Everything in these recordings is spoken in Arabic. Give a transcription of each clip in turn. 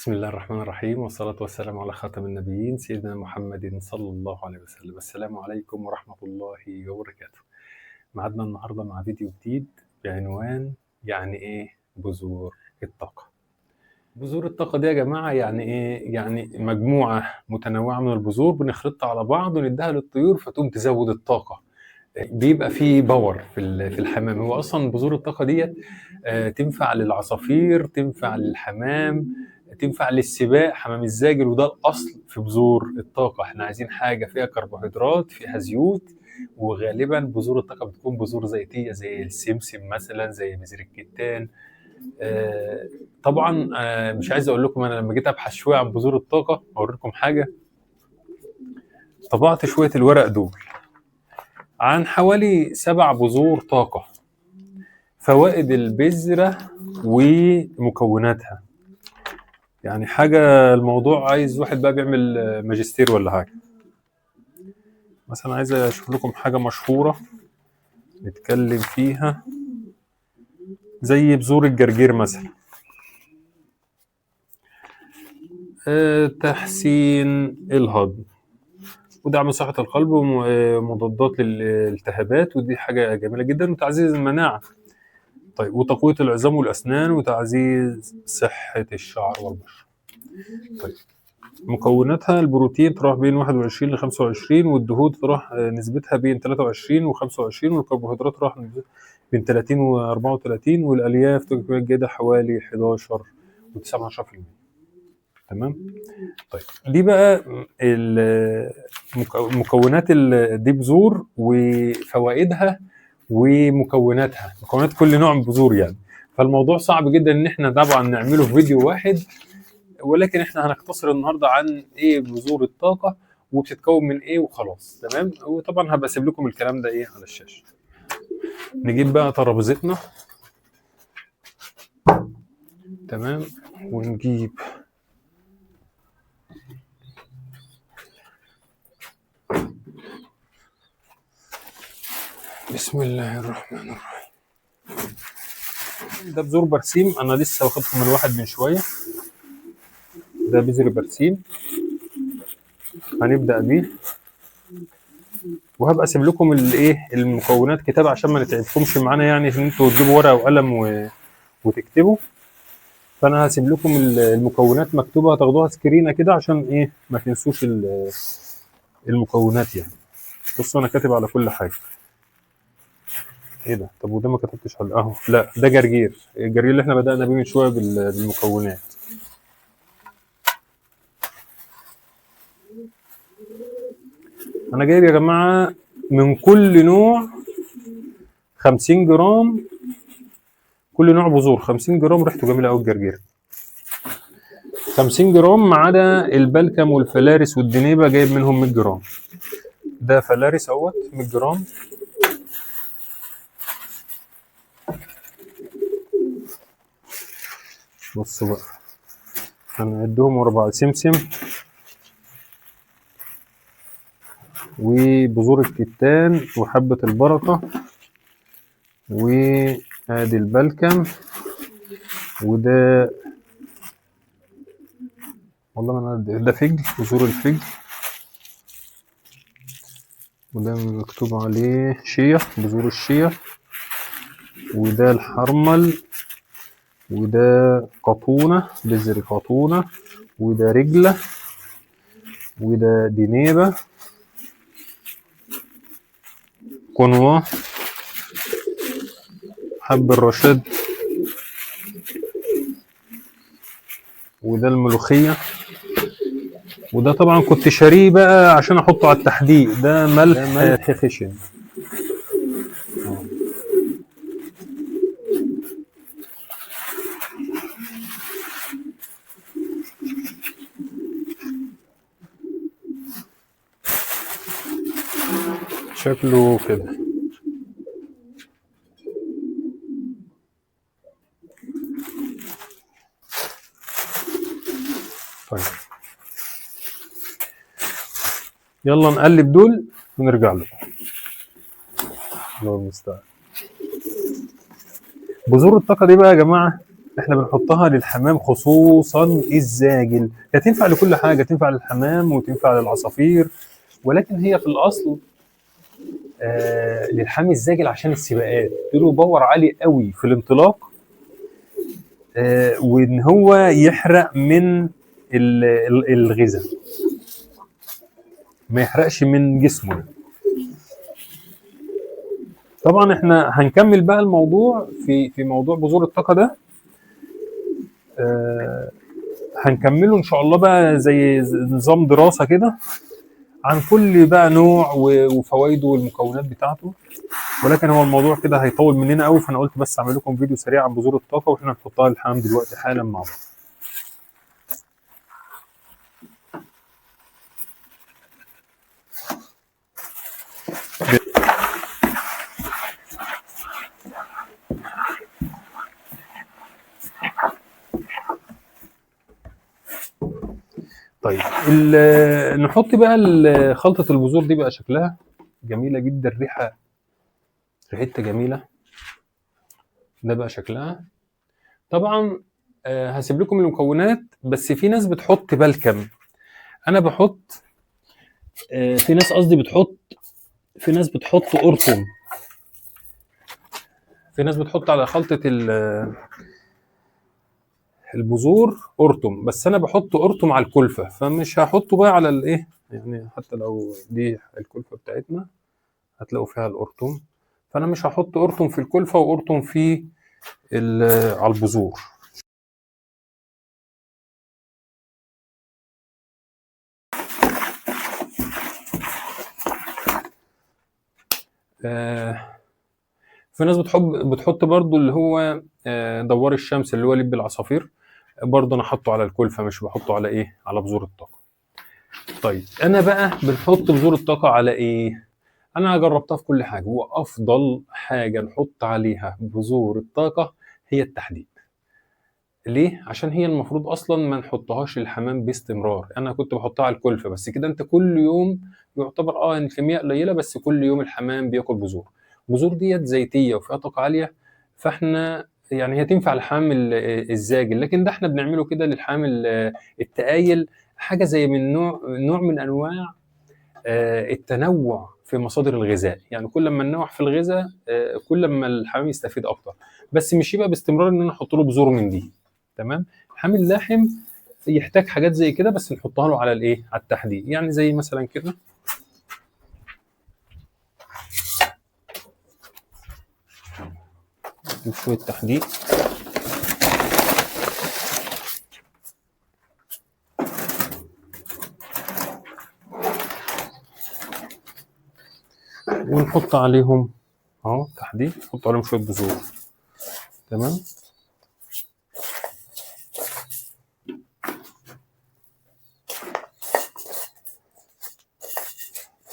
بسم الله الرحمن الرحيم، والصلاة والسلام على خاتم النبيين سيدنا محمد صلى الله عليه وسلم. السلام عليكم ورحمة الله وبركاته. معادنا النهاردة مع فيديو جديد بعنوان يعني ايه بذور الطاقة. بذور الطاقة دي يا جماعة يعني ايه؟ يعني مجموعة متنوعة من البذور بنخلطها على بعض ونديها للطيور فتقوم تزود الطاقة. بيبقى فيه باور في الحمام. هو اصلا بذور الطاقة ديت تنفع للعصافير، تنفع للحمام، تنفع للسباع، حمام الزاجل، وده الاصل في بذور الطاقه. احنا عايزين حاجه فيها كربوهيدرات، فيها زيوت، وغالبا بذور الطاقه بتكون بذور زيتيه زي السمسم مثلا، زي بذر الكتان. طبعا مش عايز اقول لكم، انا لما جيت ابحث شويه عن بذور الطاقه اوريكم حاجه. طبعت شويه الورق دول عن حوالي 7 بذور طاقه، فوائد البذره ومكوناتها. يعني حاجة، الموضوع عايز واحد بقى بيعمل ماجستير ولا حاجة. مثلا عايز اشوف لكم حاجة مشهورة نتكلم فيها، زي بذور الجرجير مثلا. تحسين الهضم ودعم صحة القلب ومضادات للالتهابات، ودي حاجة جميلة جدا، وتعزيز المناعة. طيب، وتقوية العظام والأسنان، وتعزيز صحة الشعر والبشرة. طيب، مكوناتها: البروتين تروح بين 21 ل 25، والدهون تروح نسبتها بين 23 و25، والكربوهيدرات تروح بين 30 و34، والالياف تكون جيدة حوالي 11 و19%. تمام. طيب، دي بقى مكونات دي بذور وفوائدها ومكوناتها، مكونات كل نوع من بذور يعني. فالموضوع صعب جدا ان احنا طبعا نعمله في فيديو واحد، ولكن احنا هنقتصر النهارده عن ايه بذور الطاقه وبتتكون من ايه وخلاص. تمام. وطبعا هبقى اسيب لكم الكلام ده ايه على الشاشه. نجيب بقى ترابيزتنا. تمام. ونجيب بسم الله الرحمن الرحيم. ده بذور برسيم، انا لسه واخدهم من واحد من شويه. ده بذر برسيم هنبدا بيه، وهبقى اسيب لكم الايه المكونات كتاب عشان ما نتعبكمش معانا، يعني ان انتوا تجيبوا ورقه وقلم وتكتبوا. فانا هسيب لكم المكونات مكتوبه، هتاخدوها سكرينه كده عشان ايه ما تنسوش المكونات يعني. بصوا انا كاتب على كل حاجه. ايه ده؟ طب وده ما كتبتش على اهو. لا، ده جرجير، الجرجير اللي احنا بدانا بيه من شويه بالمكونات. انا جايب يا جماعه من كل نوع 50 جرام، كل نوع بذور 50 جرام. ريحته جميله قوي الجرجير. 50 جرام ما عدا البلكم والفلارس والدنيبه، جايب منهم 100 جرام. ده فلارس اهوت 100 جرام. بصوا بقى، هنعدهم ورا بعض: سمسم، وبذور الكتان، وحبة البركة، وادي البلكم، وده والله ما انا ده فجل، بذور الفجل، وده مكتوب عليه شيا، بذور الشيا، وده الحرمل، وده قطونة، بذر قطونة، وده رجلة، وده دنيبة، قنوة، حب الرشاد، وده الملوخية. وده طبعا كنت شاريه بقى عشان احطه على التحديق، ده ملح خشن. شكله كده. طيب، يلا نقلب دول ونرجع له. الله المستعان. بذور الطاقة دي بقى يا جماعة احنا بنحطها للحمام خصوصا الزاجل. هي تنفع لكل حاجه، تنفع للحمام وتنفع للعصافير، ولكن هي في الاصل للحامي الزاجل عشان السباقات، له باور عالي قوي في الانطلاق، وان هو يحرق من الغذاء، ما يحرقش من جسمه. طبعا احنا هنكمل بقى الموضوع في موضوع بذور الطاقه ده، هنكمله ان شاء الله بقى زي نظام دراسه كده عن كل بقى نوع وفوائده والمكونات بتاعته، ولكن هو الموضوع كده هيطول مننا قوي، فانا قلت بس اعمل لكم فيديو سريع عن بذور الطاقه، واحنا نحطها للحمام دلوقتي حالا مع بعض. طيب نحط بقى خلطه البذور دي بقى شكلها جميله جدا، ريحتها جميله، ده بقى شكلها. طبعا هسيب لكم المكونات، بس في ناس بتحط بلكم، انا بحط في ناس قصدي بتحط، في ناس بتحط قرطم، في ناس بتحط على خلطة البذور قرطم، بس انا بحط قرطم على الكلفة، فمش هحطه بقى على الايه يعني، حتى لو دي الكلفة بتاعتنا هتلاقوا فيها القرطم، فانا مش هحط قرطم في الكلفة وقرطم في على البذور. في ناس بتحط برضو اللي هو دوار الشمس اللي هو لب العصافير، برضو انا حاطه على الكلفة، مش بحطه على ايه، على بذور الطاقة. طيب انا بقى بنحط بذور الطاقة على ايه؟ انا جربتها في كل حاجة، وافضل حاجة نحط عليها بذور الطاقة هي التحديد. ليه؟ عشان هي المفروض اصلا ما نحطهاش للحمام باستمرار، انا كنت بحطها على الكلفة بس كده، انت كل يوم يعتبر ان الكمية قليلة، بس كل يوم الحمام بياكل بذور. البذور ديت زيتية وفيها طاقة عالية، فاحنا يعني هي تنفع للحمام الزاجل، لكن ده احنا بنعمله كده للحمام التقايل، حاجة زي من نوع من انواع التنوع في مصادر الغذاء، يعني كل ما ننوع في الغذاء كل ما الحمام يستفيد اكتر، بس مش يبقى باستمرار ان انا احط له بذور من دي. تمام. الحمام اللاحم يحتاج حاجات زي كده، بس نحطها له على الايه، على التحديد، يعني زي مثلا كده شويه تحديد، ونحط عليهم اهو تحديد، نحط عليهم شويه بذور. تمام.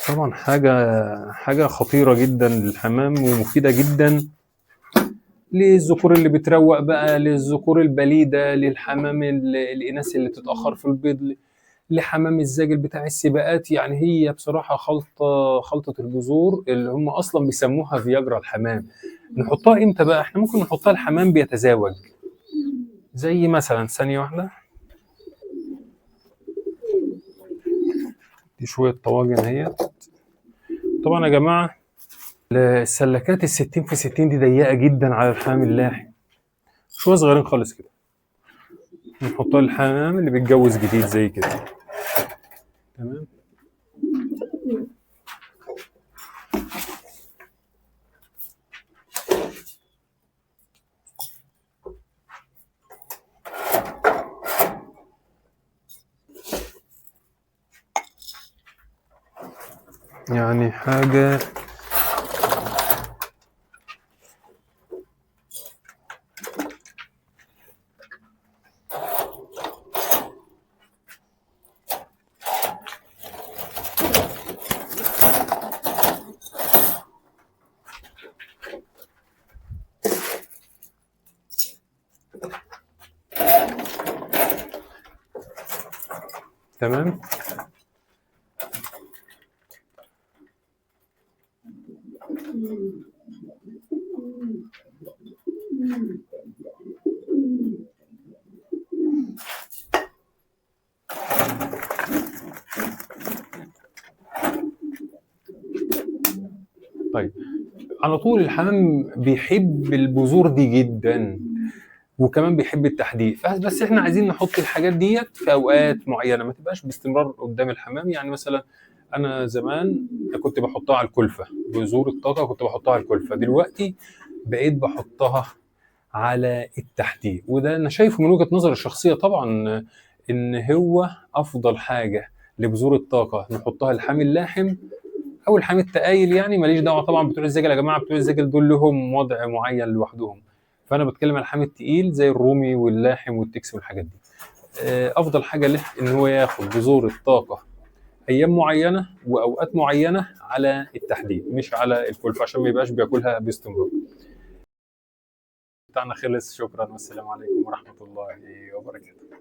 طبعا حاجه خطيره جدا للحمام ومفيده جدا للذكور اللي بتروق بقى، للذكور البليده، للحمام الاناث اللي تتاخر في البيض، لحمام الزاجل بتاع السباقات. يعني هي بصراحه خلطه البذور اللي هم اصلا بيسموها فياجرا الحمام. نحطها امتى بقى؟ احنا ممكن نحطها الحمام بيتزاوج، زي مثلا ثانيه واحده، دي شويه طواجن اهي. طبعا يا جماعه السلكات ال60 في 60 دي ضيقه جدا على الحمام اللاحم، شويه صغيرين خالص كده، نحطها للحمام اللي بيتجوز جديد زي كده. تمام. يعني حاجه تمام. على طول الحمام بيحب البذور دي جدا، وكمان بيحب التحديق. بس احنا عايزين نحط الحاجات ديت في اوقات معينه، ما تبقاش باستمرار قدام الحمام. يعني مثلا انا زمان كنت بحطها على الكلفه، بذور الطاقه كنت بحطها على الكلفه، دلوقتي بقيت بحطها على التحديق. وده انا شايفه من وجهه نظري الشخصيه طبعا، ان هو افضل حاجه لبذور الطاقه نحطها الحامي اللاحم او الحامي التقايل. يعني ماليش دعوه طبعا بتوع الزجل يا جماعه، بتوع الزجل دول لهم وضع معين لوحدهم، فانا بتكلم عن الحامي التقيل زي الرومي واللاحم والتكس والحاجات دي. افضل حاجه له ان هو ياخد بذور الطاقه ايام معينه واوقات معينه على التحديد، مش على الكلفه، عشان ما يبقاش بياكلها باستمرار. بتاعنا خلص، شكرا والسلام عليكم ورحمه الله وبركاته.